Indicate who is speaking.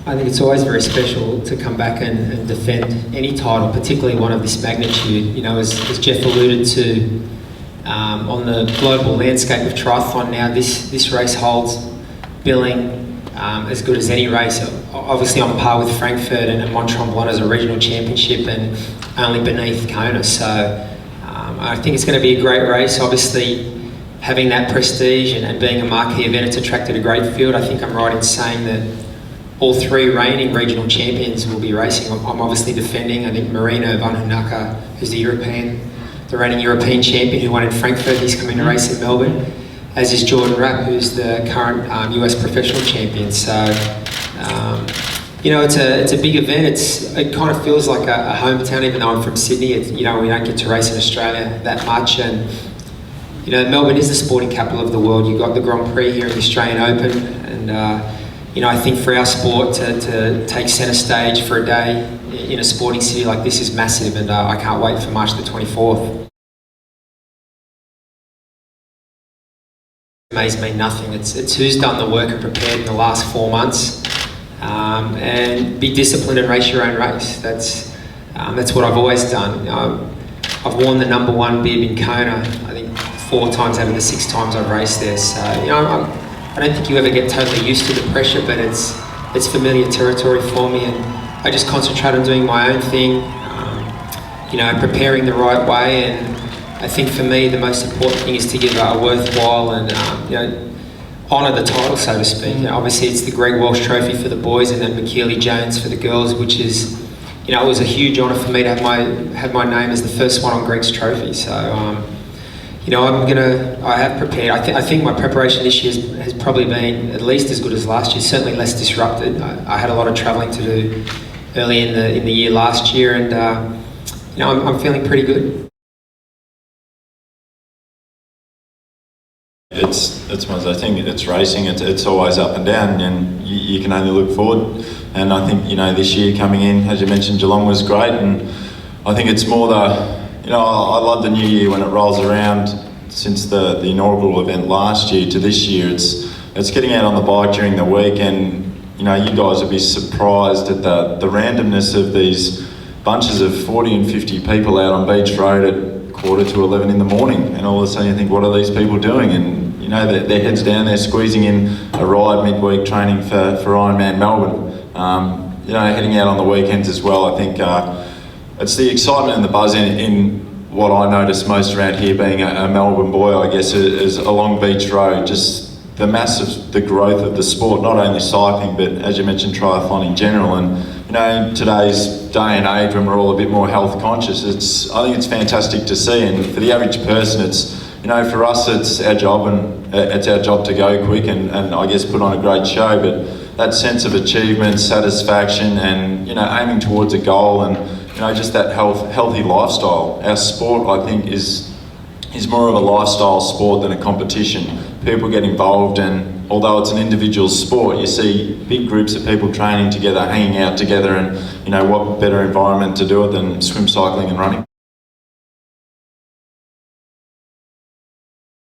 Speaker 1: I think it's always very special to come back and defend any title, particularly one of this magnitude. You know, as Jeff alluded to, on the global landscape of triathlon now, this race holds billing as good as any race. Obviously on par with Frankfurt and Mont Tremblant as a regional championship, and only beneath Kona. So I think it's going to be a great race. Obviously, having that prestige and being a marquee event, it's attracted a great field. I think I'm right in saying that all three reigning regional champions will be racing. I'm obviously defending. I think Marino van Hoonaka, who's the reigning European champion who won in Frankfurt, he's coming to race in Melbourne, as is Jordan Rapp, who's the current US professional champion. So, you know, it's a big event. It kind of feels like a hometown, even though I'm from Sydney. You know, we don't get to race in Australia that much, and you know, Melbourne is the sporting capital of the world. You've got the Grand Prix here in the Australian Open, and you know, I think for our sport to take centre stage for a day in a sporting city like this is massive, and I can't wait for March the 24th. It may mean nothing. It's who's done the work and prepared in the last 4 months, and be disciplined and race your own race. That's what I've always done. I've worn the #1 bib in Kona, I think 4 times out of the 6 times I've raced there. So, you know, I don't think you ever get totally used to the pressure, but it's familiar territory for me, and I just concentrate on doing my own thing, you know, preparing the right way. And I think for me the most important thing is to give a worthwhile and you know, honour the title, so to speak. You know, obviously it's the Greg Walsh Trophy for the boys, and then McKeely Jones for the girls, which is, you know, it was a huge honour for me to have my name as the first one on Greg's trophy. So. You know, I have prepared. I think my preparation this year has probably been at least as good as last year, certainly less disrupted. I had a lot of travelling to do early in the year last year, and you know, I'm feeling pretty good.
Speaker 2: I think it's racing. It's always up and down, and you can only look forward. And I think, you know, this year coming in, as you mentioned, Geelong was great, and I think it's more you know, I love the new year when it rolls around. Since the inaugural event last year to this year, it's getting out on the bike during the week, and you know, you guys would be surprised at the randomness of these bunches of 40 and 50 people out on Beach Road at 11:15 in the morning, and all of a sudden you think, what are these people doing? And you know, their heads down, they're squeezing in a ride midweek training for Ironman Melbourne. You know, heading out on the weekends as well. I think it's the excitement and the buzz in what I notice most around here, being a Melbourne boy, I guess, is along Beach Road. Just the growth of the sport, not only cycling, but as you mentioned, triathlon in general. And you know, in today's day and age, when we're all a bit more health conscious, I think it's fantastic to see. And for the average person, you know, for us, it's our job, and it's our job to go quick and I guess put on a great show. But that sense of achievement, satisfaction, and you know, aiming towards a goal, and you know, just that healthy lifestyle. Our sport, I think, is more of a lifestyle sport than a competition. People get involved, and although it's an individual sport, you see big groups of people training together, hanging out together, and you know, what better environment to do it than swim, cycling and running.